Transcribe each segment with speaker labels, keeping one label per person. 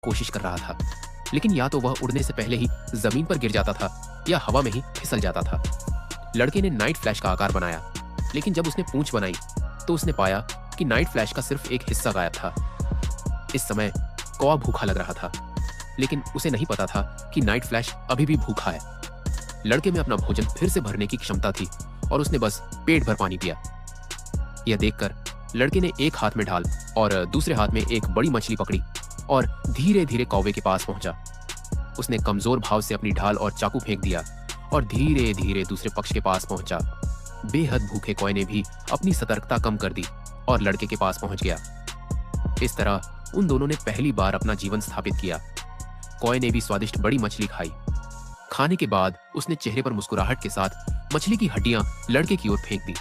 Speaker 1: कोशिश कर रहा था, लेकिन या तो वह उड़ने से पहले ही जमीन पर गिर जाता था या हवा में ही फिसल जाता था। लड़के ने नाइट फ्लैश का आकार बनाया, लेकिन जब उसने पूंछ बनाई तो उसने पाया कि नाइट फ्लैश का सिर्फ एक हिस्सा गायब था। इस समय कौवा भूखा लग रहा था, लेकिन उसे नहीं पता था कि नाइट फ्लैश अभी भी भूखा है। लड़के में अपना भोजन फिर से भरने की क्षमता थी और उसने बस पेट भर पानी पिया। यह देखकर लड़के ने एक हाथ में ढाल और दूसरे हाथ में एक बड़ी मछली पकड़ी और धीरे धीरे कौवे के पास पहुंचा। उसने कमजोर भाव से अपनी ढाल और चाकू फेंक दिया और धीरे धीरे दूसरे पक्ष के पास पहुंचा। बेहद भूखे कौवे ने भी अपनी सतर्कता कम कर दी और लड़के के पास पहुंच गया। इस तरह उन दोनों ने पहली बार अपना जीवन स्थापित किया। कौवे ने भी स्वादिष्ट बड़ी मछली खाई। खाने के बाद उसने चेहरे पर मुस्कुराहट के साथ मछली की हड्डियां लड़के की ओर फेंक दी।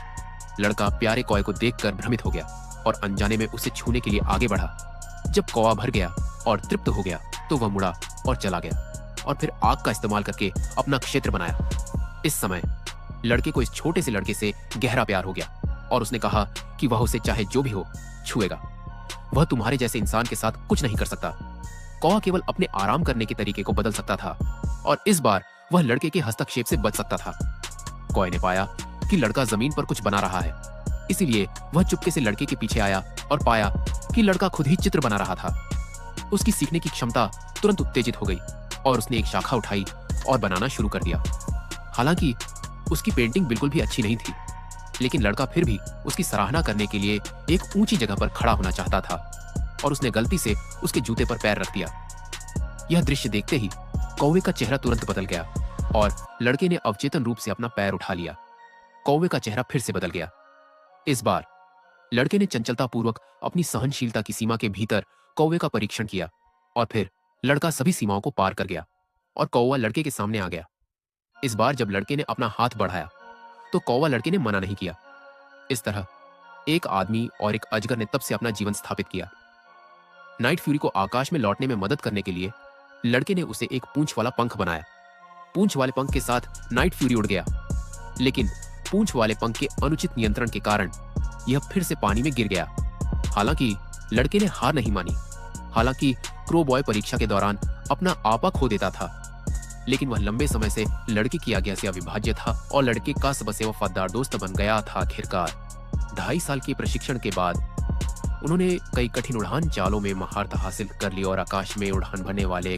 Speaker 1: लड़का प्यारे कौवे को देखकर भ्रमित हो गया और अनजाने में उसे छूने के लिए आगे बढ़ा। जब कौवा भर गया और तृप्त हो गया तो वह मुड़ा और चला गया और फिर आग का इस्तेमाल करके अपना क्षेत्र बनाया। इस समय लड़के को इस छोटे से लड़के से गहरा प्यार हो गया और उसने कहा कि वह उसे चाहे जो भी हो छुएगा। वह तुम्हारे जैसे इंसान के साथ कुछ नहीं कर सकता। कौवा केवल अपने आराम करने के तरीके को बदल सकता था और इस बार वह लड़के के हस्तक्षेप से बच सकता था। कौवे ने पाया कि लड़का जमीन पर कुछ बना रहा है, इसीलिए वह चुपके से लड़के के पीछे आया और पाया कि लड़का खुद ही चित्र बना रहा था। उसकी सीखने की क्षमता तुरंत उत्तेजित हो गई और उसने एक शाखा उठाई और बनाना शुरू कर दिया। हालांकि उसकी पेंटिंग बिल्कुल भी अच्छी नहीं थी, लेकिन लड़का फिर भी उसकी सराहना करने के लिए एक ऊंची जगह पर खड़ा होना चाहता था और उसने गलती से उसके जूते पर पैर रख दिया। यह दृश्य देखते ही कौवे का चेहरा तुरंत बदल गया और लड़के ने अवचेतन रूप से अपना पैर उठा लिया। कौवे का चेहरा फिर से बदल गया। इस बार लड़के ने चंचलतापूर्वक अपनी सहनशीलता की सीमा के भीतर कौवे का परीक्षण किया और फिर लड़का सभी सीमाओं को पार कर गया और कौवा लड़के के सामने आ गया। इस बार जब लड़के ने अपना हाथ बढ़ाया तो कौवा लड़के ने मना नहीं किया। इस तरह एक आदमी और एक अजगर ने तब से अपना जीवन स्थापित किया। नाइट फ्यूरी को आकाश में लौटने में मदद करने के लिए लड़के ने उसे एक पूंछ वाला पंख बनाया। पूंछ वाले पंख के साथ नाइट फ्यूरी उड़ गया, लेकिन पूंछ वाले पंख के अनुचित नियंत्रण के कारण यह फिर से पानी में गिर गया। हालांकि लड़के ने हार नहीं मानी। हालांकि क्रो बॉय परीक्षा के दौरान अपना आपा खो देता था, लेकिन वह लंबे समय से लड़के की आज्ञा से अविभाज्य था और लड़के का सबसे वफादार दोस्त बन गया था। आखिरकार 2.5 साल के प्रशिक्षण के बाद उन्होंने कई कठिन उड़ान चालों में महारत हासिल कर ली और आकाश में उड़ान भरने वाले